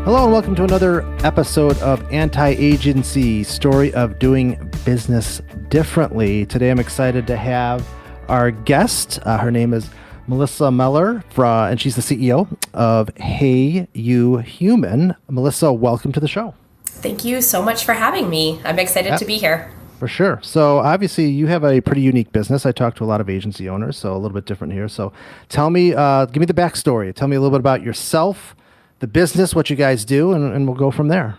Hello and welcome to another episode of Anti-Agency, Story of Doing Business Differently. Today I'm excited to have our guest. Her name is Melissa Mellor, and she's the CEO of Hey You Human. Melissa, welcome to the show. Thank you so much for having me. I'm excited to be here. For sure. So obviously you have a pretty unique business. I talk to a lot of agency owners, so a little bit different here. So tell me, give me the backstory. Tell me a little bit about yourself, the business, what you guys do, and we'll go from there.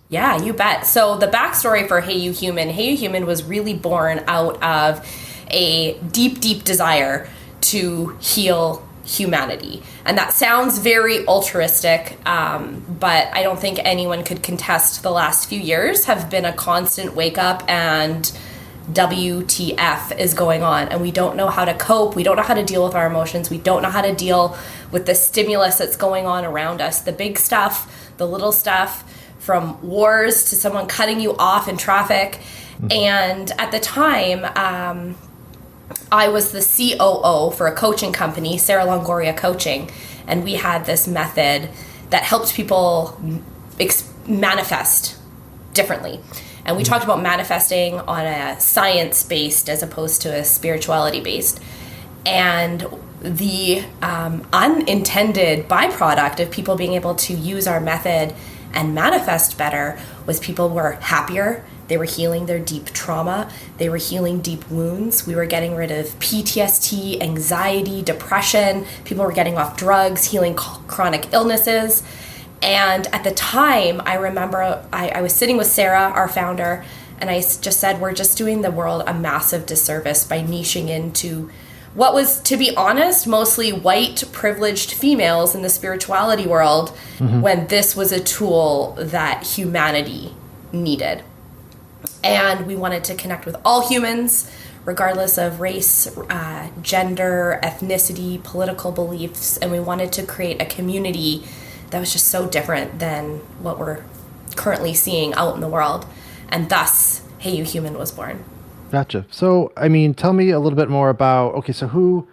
Yeah, you bet. So the backstory for Hey You Human was really born out of a deep, deep desire to heal humanity. And that sounds very altruistic, but I don't think anyone could contest the last few years have been a constant wake up and WTF is going on, and we don't know how to cope. We don't know how to deal with our emotions. We don't know how to deal with the stimulus that's going on around us, the big stuff, the little stuff, from wars to someone cutting you off in traffic. And at the time, I was the COO for a coaching company, Sara Longoria Coaching, and we had this method that helped people manifest differently. And we talked about manifesting on a science-based as opposed to a spirituality-based. And the unintended byproduct of people being able to use our method and manifest better was people were happier. They were healing their deep trauma. They were healing deep wounds. We were getting rid of PTSD, anxiety, depression. People were getting off drugs, healing chronic illnesses. And at the time, I remember I was sitting with Sara, our founder, and I just said, we're just doing the world a massive disservice by niching into what was, to be honest, mostly white, privileged females in the spirituality world, when this was a tool that humanity needed. And we wanted to connect with all humans, regardless of race, gender, ethnicity, political beliefs, and we wanted to create a community that was just so different than what we're currently seeing out in the world. And thus, Hey You Human was born. Gotcha. So, I mean, tell me a little bit more about, okay, so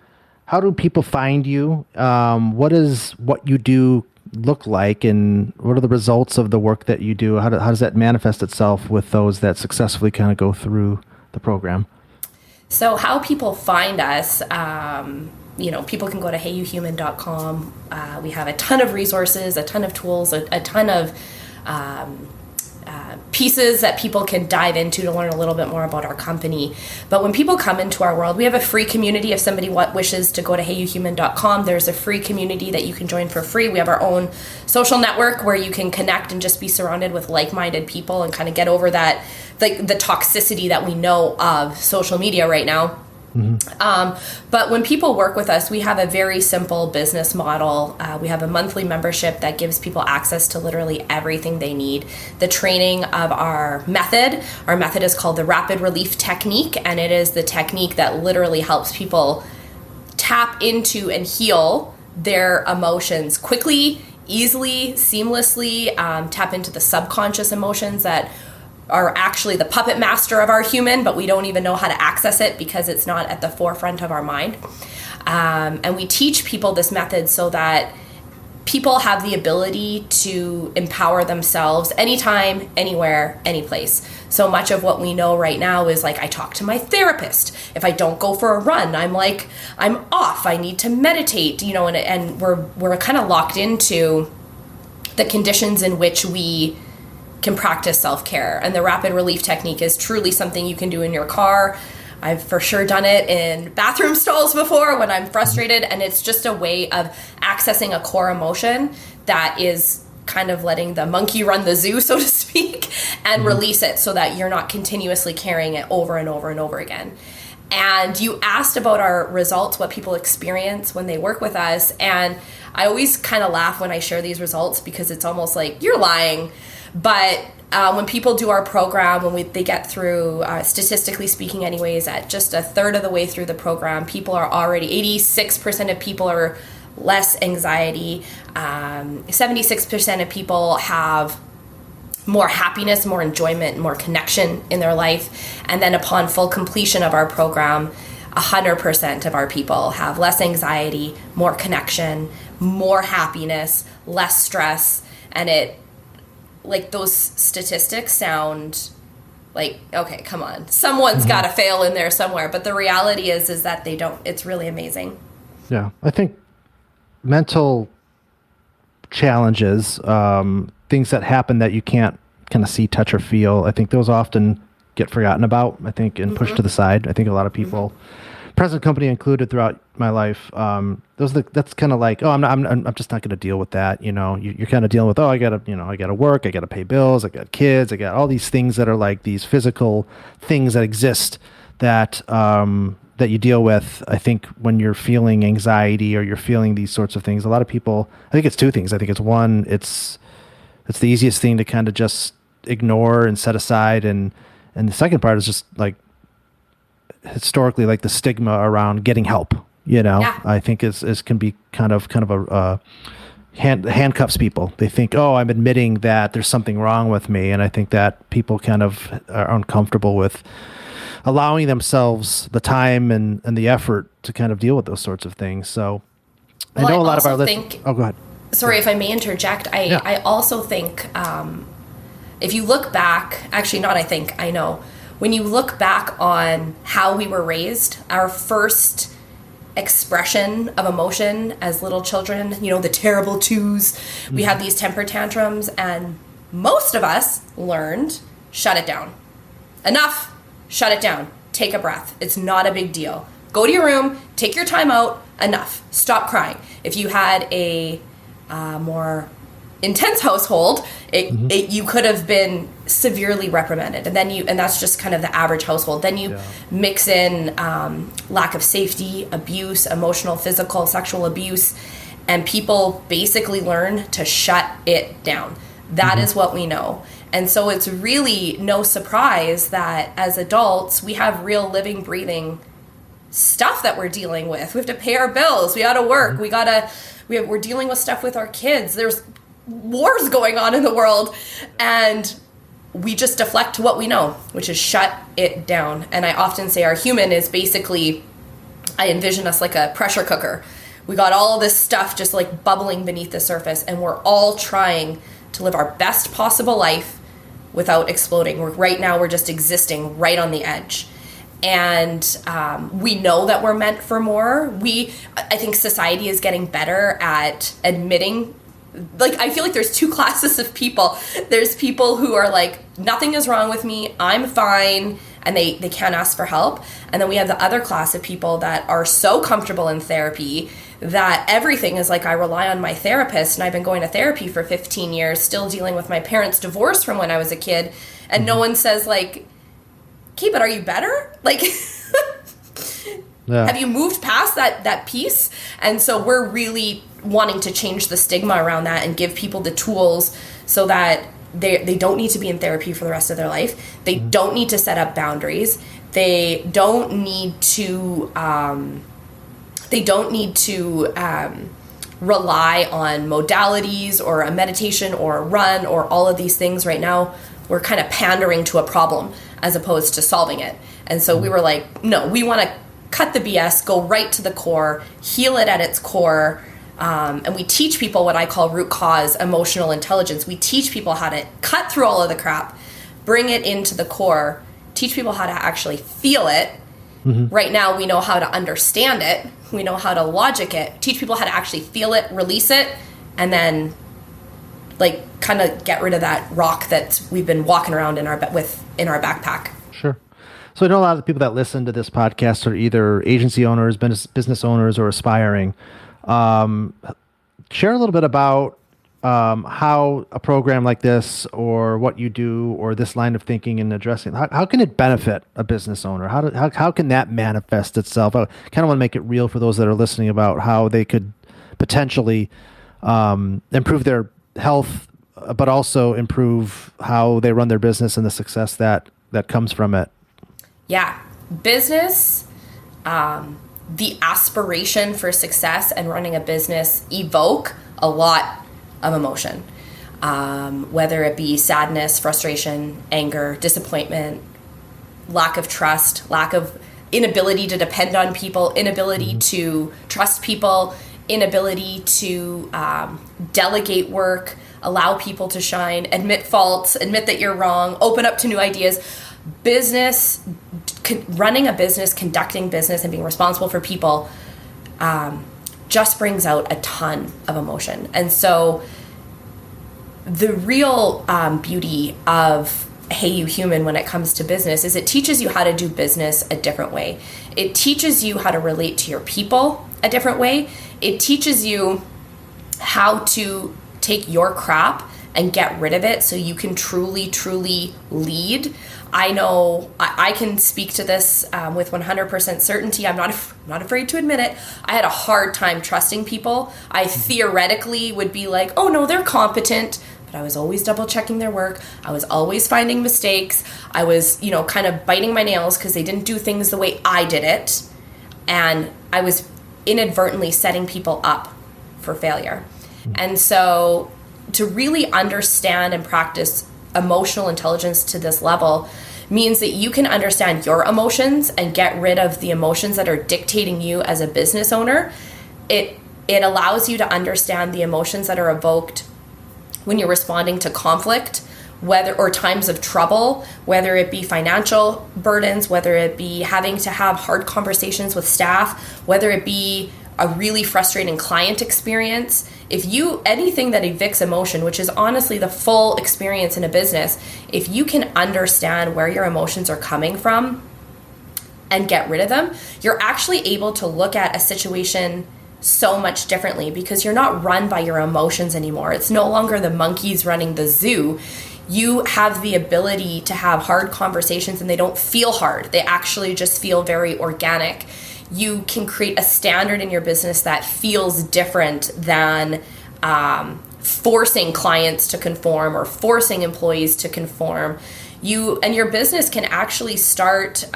how do people find you? What does what you do look like, and what are the results of the work that you do? How does that manifest itself with those that successfully kind of go through the program? So how people find us, people can go to heyyouhuman.com. We have a ton of resources, a ton of tools, a ton of pieces that people can dive into to learn a little bit more about our company. But when people come into our world, we have a free community. If somebody wishes to go to heyyouhuman.com, there's a free community that you can join for free. We have our own social network where you can connect and just be surrounded with like-minded people and kind of get over that, the toxicity that we know of social media right now. But when people work with us, we have a very simple business model. We have a monthly membership that gives people access to literally everything they need. The training of our method is called the Rapid Relief Technique, and it is the technique that literally helps people tap into and heal their emotions quickly, easily, seamlessly, tap into the subconscious emotions that are actually the puppet master of our human, but we don't even know how to access it because it's not at the forefront of our mind. And we teach people this method so that people have the ability to empower themselves anytime, anywhere, any place. So much of what we know right now is like, I talk to my therapist. If I don't go for a run, I'm off. I need to meditate, and we're kind of locked into the conditions in which we can practice self-care. And the rapid relief technique is truly something you can do in your car. I've for sure done it in bathroom stalls before when I'm frustrated, and it's just a way of accessing a core emotion that is kind of letting the monkey run the zoo, so to speak, and release it so that you're not continuously carrying it over and over and over again. And you asked about our results, what people experience when they work with us, and I always kind of laugh when I share these results because it's almost like you're lying. But when people do our program, they get through, statistically speaking anyways, at just a third of the way through the program, people are already, 86% of people are less anxiety, 76% of people have more happiness, more enjoyment, more connection in their life. And then upon full completion of our program, 100% of our people have less anxiety, more connection, more happiness, less stress, and it like those statistics sound like, okay, come on, someone's got to fail in there somewhere. But the reality is that they don't. It's really amazing. Yeah, I think mental challenges, things that happen that you can't kind of see, touch, or feel, I think those often get forgotten about, I think, and pushed to the side. I think a lot of people, present company included, throughout my life, that's kind of like, oh, I'm just not going to deal with that. You know, you're kind of dealing with, oh, I gotta work, I gotta pay bills, I got kids, I got all these things that are like these physical things that exist that that you deal with. I think when you're feeling anxiety or you're feeling these sorts of things, a lot of people, I think it's two things. I think it's one, it's the easiest thing to kind of just ignore and set aside, and the second part is just like historically, like the stigma around getting help. You know, I think is can be kind of a handcuffs people. They think, oh, I'm admitting that there's something wrong with me, and I think that people kind of are uncomfortable with allowing themselves the time and the effort to kind of deal with those sorts of things. So I know a lot of our listeners. Oh, go ahead. Sorry if I may interject. I also think if you look back, actually not I think, I know, when you look back on how we were raised, our first expression of emotion as little children, you know, the terrible twos, we have these temper tantrums, and most of us learned, shut it down. Enough. Shut it down. Take a breath. It's not a big deal. Go to your room. Take your time out. Enough. Stop crying. If you had a more intense household, you could have been severely reprimanded, and that's just kind of the average household. Then you mix in lack of safety, abuse, emotional, physical, sexual abuse, and people basically learn to shut it down. That is what we know. And so it's really no surprise that as adults, we have real living, breathing stuff that we're dealing with. We have to pay our bills. We got to work. We're dealing with stuff with our kids. There's wars going on in the world, and we just deflect to what we know, which is shut it down. And I often say our human is basically, I envision us like a pressure cooker. We got all this stuff just like bubbling beneath the surface, and we're all trying to live our best possible life without exploding. Right now, we're just existing right on the edge. And we know that we're meant for more. I think society is getting better at admitting, like, I feel like there's two classes of people. There's people who are like, nothing is wrong with me, I'm fine, and they can't ask for help. And then we have the other class of people that are so comfortable in therapy that everything is like, I rely on my therapist, and I've been going to therapy for 15 years, still dealing with my parents' divorce from when I was a kid, and no one says like, okay, but are you better? Like, have you moved past that piece? And so we're really wanting to change the stigma around that and give people the tools so that they don't need to be in therapy for the rest of their life. They don't need to set up boundaries. They don't need to rely on modalities or a meditation or a run or all of these things. Right now, we're kind of pandering to a problem as opposed to solving it. And so we were like, no, we want to cut the BS, go right to the core, heal it at its core. And we teach people what I call root cause emotional intelligence. We teach people how to cut through all of the crap, bring it into the core, teach people how to actually feel it. Right now, we know how to understand it. We know how to logic it. Teach people how to actually feel it, release it, and then like kind of get rid of that rock that we've been walking around in our backpack. Sure. So I know a lot of the people that listen to this podcast are either agency owners, business owners, or aspiring. Share a little bit about how a program like this, or what you do, or this line of thinking and addressing, how can it benefit a business owner? How can that manifest itself? I kind of want to make it real for those that are listening about how they could potentially improve their health, but also improve how they run their business and the success that comes from it. Yeah. Business, the aspiration for success and running a business evoke a lot of emotion, whether it be sadness, frustration, anger, disappointment, lack of trust, lack of inability to depend on people, inability to trust people, inability to delegate work, allow people to shine, admit faults, admit that you're wrong, open up to new ideas. Running a business, conducting business, and being responsible for people just brings out a ton of emotion. And so the real beauty of Hey You Human when it comes to business is it teaches you how to do business a different way. It teaches you how to relate to your people a different way. It teaches you how to take your crap and get rid of it so you can truly, truly lead. I know I can speak to this with 100% certainty. I'm not afraid to admit it. I had a hard time trusting people. I theoretically would be like, oh no, they're competent. But I was always double checking their work. I was always finding mistakes. I was, kind of biting my nails because they didn't do things the way I did it. And I was inadvertently setting people up for failure. And so to really understand and practice emotional intelligence to this level means that you can understand your emotions and get rid of the emotions that are dictating you as a business owner. It allows you to understand the emotions that are evoked when you're responding to conflict, or times of trouble, whether it be financial burdens, whether it be having to have hard conversations with staff, whether it be a really frustrating client experience. Anything that evicts emotion, which is honestly the full experience in a business, if you can understand where your emotions are coming from and get rid of them, you're actually able to look at a situation so much differently because you're not run by your emotions anymore. It's no longer the monkeys running the zoo. You have the ability to have hard conversations and they don't feel hard. They actually just feel very organic. You can create a standard in your business that feels different than forcing clients to conform or forcing employees to conform. Your business can actually start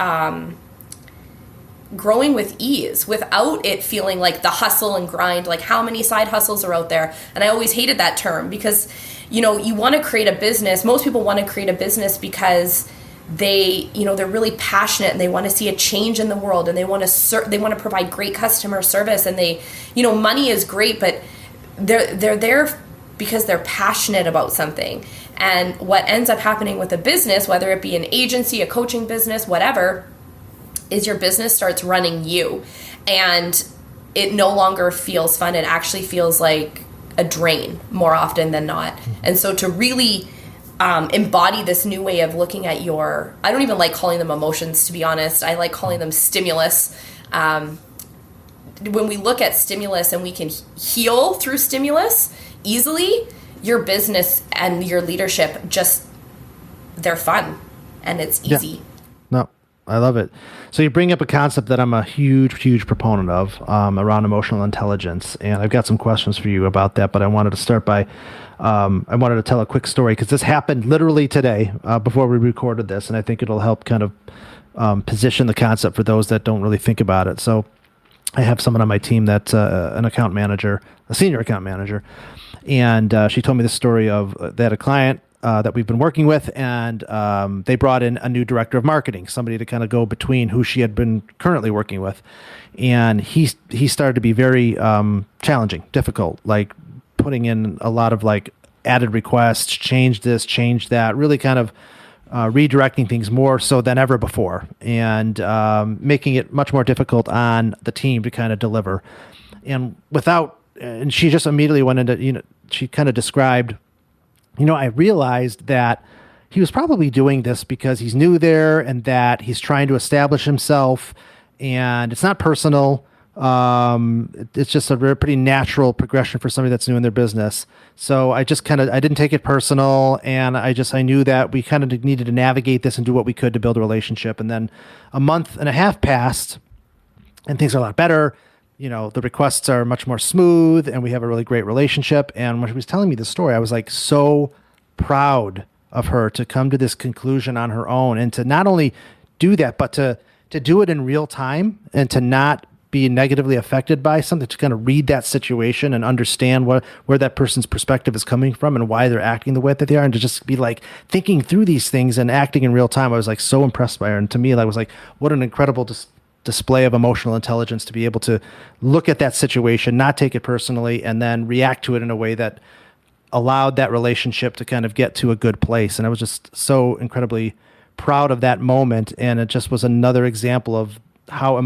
growing with ease without it feeling like the hustle and grind, like how many side hustles are out there. And I always hated that term because, you want to create a business. Most people want to create a business because they're really passionate and they want to see a change in the world and they want to provide great customer service and money is great, but they're there because they're passionate about something. And what ends up happening with a business, whether it be an agency, a coaching business, whatever, is your business starts running you and it no longer feels fun. It actually feels like a drain more often than not. And so to really embody this new way of looking at I don't even like calling them emotions, to be honest. I like calling them stimulus. When we look at stimulus and we can heal through stimulus easily, your business and your leadership they're fun and it's easy. Yeah. No, I love it. So you bring up a concept that I'm a huge, huge proponent of around emotional intelligence. And I've got some questions for you about that, but I wanted to start by I wanted to tell a quick story because this happened literally today before we recorded this, and I think it'll help kind of position the concept for those that don't really think about it. So I have someone on my team that's an account manager, a senior account manager, and she told me the story of they had a client that we've been working with, and they brought in a new director of marketing, somebody to kind of go between who she had been currently working with, and he started to be very challenging, difficult, like putting in a lot of like added requests, change this, change that, really kind of redirecting things more so than ever before, and making it much more difficult on the team to kind of deliver. And she just immediately went into, she kind of described, I realized that he was probably doing this because he's new there and that he's trying to establish himself, and it's not personal. It's just a pretty natural progression for somebody that's new in their business. So I didn't take it personal, and I knew that we kind of needed to navigate this and do what we could to build a relationship. And then a month and a half passed and things are a lot better. The requests are much more smooth and we have a really great relationship. And when she was telling me the story, I was like so proud of her to come to this conclusion on her own and to not only do that, but to do it in real time and to not be negatively affected by something, to kind of read that situation and understand where that person's perspective is coming from and why they're acting the way that they are, and to just be like thinking through these things and acting in real time. I was like so impressed by her. And to me, I was like, what an incredible display of emotional intelligence to be able to look at that situation, not take it personally, and then react to it in a way that allowed that relationship to kind of get to a good place. And I was just so incredibly proud of that moment. And it just was another example of how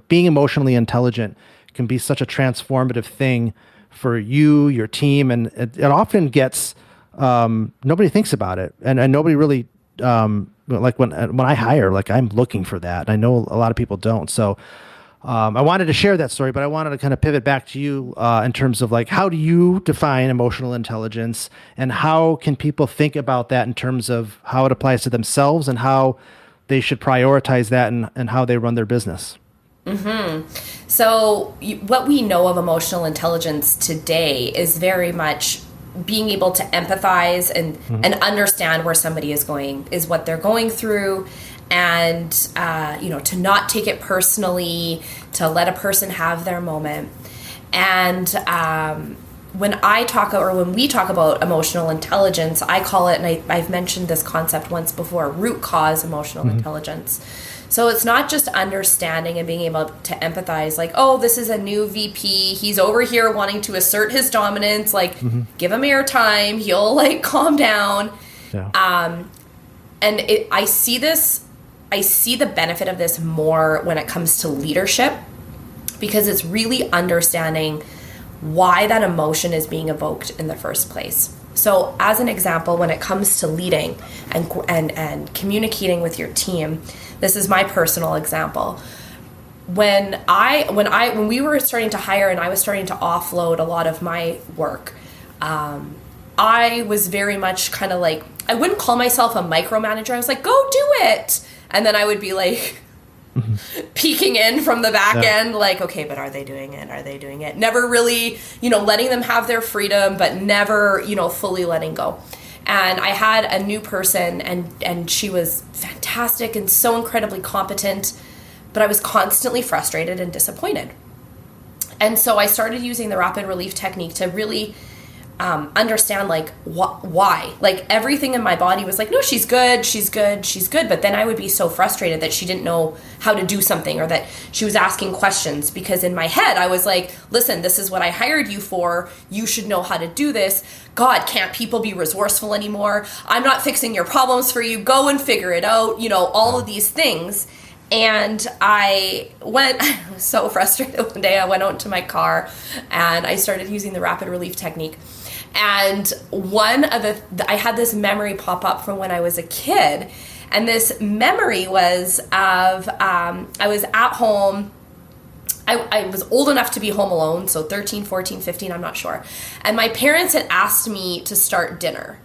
being emotionally intelligent can be such a transformative thing for you, your team. And it often gets, nobody thinks about it. And nobody really, like when I hire, like I'm looking for that. I know a lot of people don't. So I wanted to share that story, but I wanted to kind of pivot back to you in terms of like, how do you define emotional intelligence, and how can people think about that in terms of how it applies to themselves and how they should prioritize that and how they run their business? So what we know of emotional intelligence today is very much being able to empathize and understand where somebody is what they're going through, and to not take it personally, to let a person have their moment. And when we talk about emotional intelligence, I call it, and I've mentioned this concept once before, root cause emotional intelligence. So it's not just understanding and being able to empathize, like, oh, this is a new VP. He's over here wanting to assert his dominance. Like, give him airtime. He'll like calm down. Yeah. I see the benefit of this more when it comes to leadership, because it's really understanding why that emotion is being evoked in the first place. So as an example, when it comes to leading and communicating with your team, this is my personal example. When we were starting to hire and I was starting to offload a lot of my work, I was very much kind of like, I wouldn't call myself a micromanager. I was like, go do it. And then I would be like peeking in from the back end, like, okay, but are they doing it? Are they doing it? Never really, letting them have their freedom, but never, fully letting go. And I had a new person and she was fantastic and so incredibly competent, but I was constantly frustrated and disappointed. And so I started using the rapid relief technique to really understand like why. Like everything in my body was like, no, she's good. But then I would be so frustrated that she didn't know how to do something, or that she was asking questions, because in my head I was like, listen, this is what I hired you for. You should know how to do this. God, can't people be resourceful anymore? I'm not fixing your problems for you. Go and figure it out. All of these things. And I was so frustrated one day. I went out to my car and I started using the rapid relief technique. And I had this memory pop up from when I was a kid. And this memory was of, I was at home. I was old enough to be home alone, so 13, 14, 15, I'm not sure. And my parents had asked me to start dinner.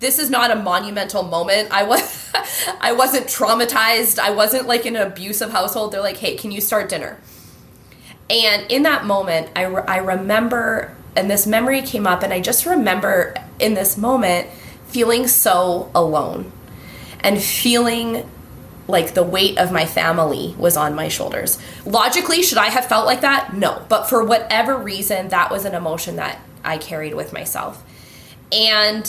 This is not a monumental moment. I wasn't traumatized. I wasn't like in an abusive household. They're like, hey, can you start dinner? And in that moment, I remember, and this memory came up, and I just remember in this moment feeling so alone and feeling like the weight of my family was on my shoulders. Logically, should I have felt like that? No. But for whatever reason, that was an emotion that I carried with myself. And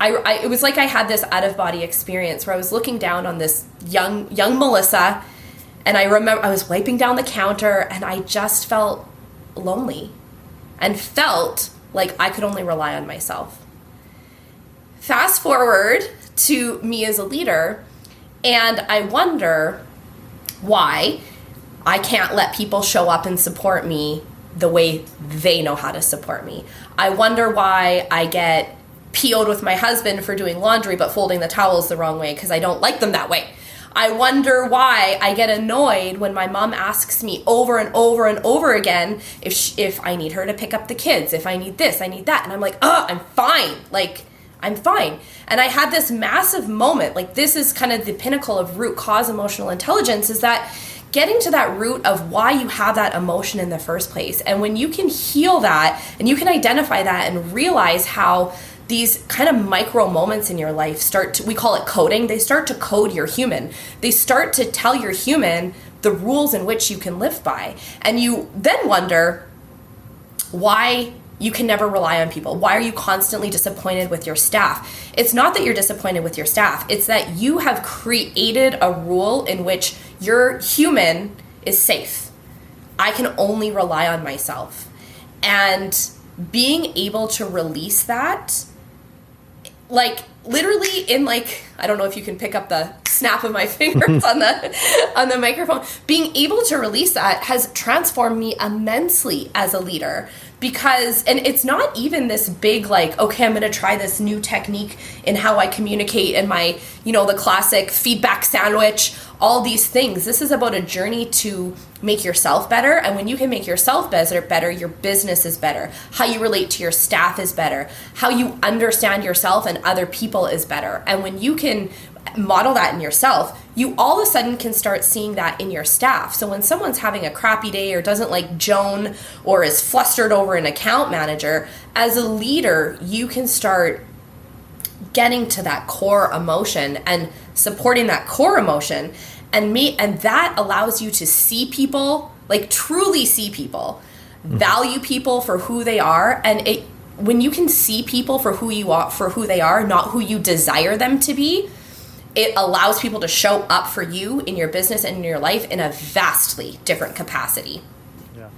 it was like I had this out-of-body experience where I was looking down on this young Melissa, and I remember I was wiping down the counter, and I just felt lonely and felt like I could only rely on myself. Fast forward to me as a leader, and I wonder why I can't let people show up and support me the way they know how to support me. I wonder why I get PO'd with my husband for doing laundry but folding the towels the wrong way because I don't like them that way. I wonder why I get annoyed when my mom asks me over and over and over again if I need her to pick up the kids, if I need this, I need that. And I'm like, I'm fine. Like, I'm fine. And I had this massive moment, like this is kind of the pinnacle of root cause emotional intelligence, is that getting to that root of why you have that emotion in the first place. And when you can heal that and you can identify that and realize how these kind of micro moments in your life we call it coding, they start to code your human. They start to tell your human the rules in which you can live by. And you then wonder why you can never rely on people. Why are you constantly disappointed with your staff? It's not that you're disappointed with your staff. It's that you have created a rule in which your human is safe. I can only rely on myself. And being able to release that, like literally in like, I don't know if you can pick up the snap of my fingers on the microphone, being able to release that has transformed me immensely as a leader. Because, and it's not even this big like, okay, I'm going to try this new technique in how I communicate and my, the classic feedback sandwich, all these things. This is about a journey to make yourself better. And when you can make yourself better, your business is better. How you relate to your staff is better. How you understand yourself and other people is better. And when you can model that in yourself, you all of a sudden can start seeing that in your staff. So when someone's having a crappy day or doesn't like Joan or is flustered over an account manager, as a leader, you can start getting to that core emotion and supporting that core emotion, and that allows you to see people, like truly see people, value people for who they are. And when you can see people for who they are, not who you desire them to be, it allows people to show up for you in your business and in your life in a vastly different capacity. Yeah.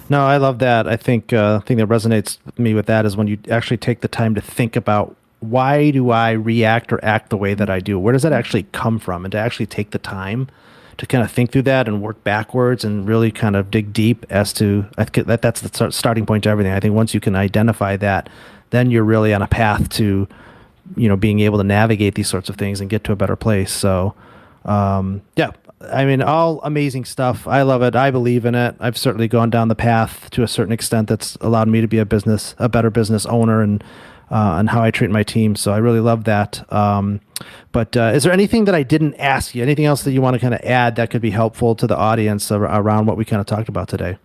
No, I love that. I think the thing that resonates with me with that is when you actually take the time to think about, why do I react or act the way that I do? Where does that actually come from? And to actually take the time to kind of think through that and work backwards and really kind of dig deep as to, that's the starting point to everything. I think once you can identify that, then you're really on a path to being able to navigate these sorts of things and get to a better place. So, I mean, all amazing stuff. I love it. I believe in it. I've certainly gone down the path to a certain extent that's allowed me to be a better business owner and how I treat my team. So I really love that. But is there anything that I didn't ask you? Anything else that you want to kind of add that could be helpful to the audience around what we kind of talked about today?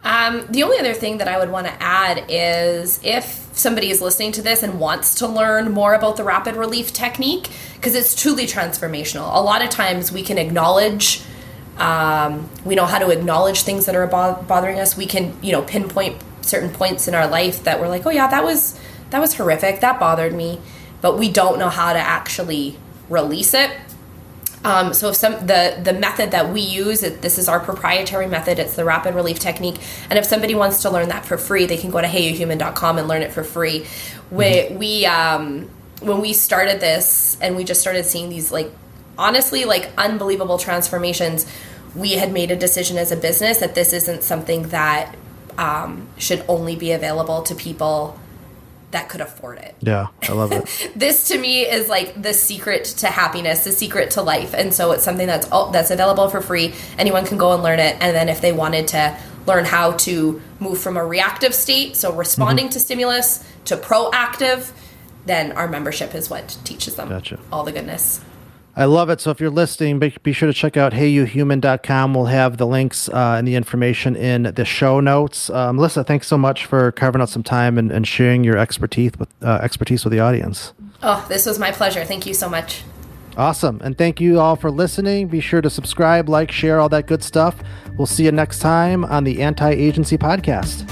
The only other thing that I would want to add is if somebody is listening to this and wants to learn more about the rapid relief technique, because it's truly transformational. A lot of times we can acknowledge, we know how to acknowledge things that are bothering us. We can, pinpoint certain points in our life that we're like, oh yeah, that was horrific, that bothered me, but we don't know how to actually release it. So if the method that we use, this is our proprietary method, it's the rapid relief technique. And if somebody wants to learn that for free, they can go to heyyouhuman.com and learn it for free. When we started this and we just started seeing these honestly unbelievable transformations, we had made a decision as a business that this isn't something that should only be available to people that could afford it. Yeah, I love it. This to me is like the secret to happiness, the secret to life. And so it's something that's available for free. Anyone can go and learn it. And then if they wanted to learn how to move from a reactive state, so responding to stimulus, to proactive, then our membership is what teaches them all the goodness. I love it. So if you're listening, be sure to check out heyyouhuman.com. We'll have the links and the information in the show notes. Melissa, thanks so much for carving out some time and sharing your expertise with the audience. Oh, this was my pleasure. Thank you so much. Awesome. And thank you all for listening. Be sure to subscribe, like, share, all that good stuff. We'll see you next time on the Anti-Agency Podcast.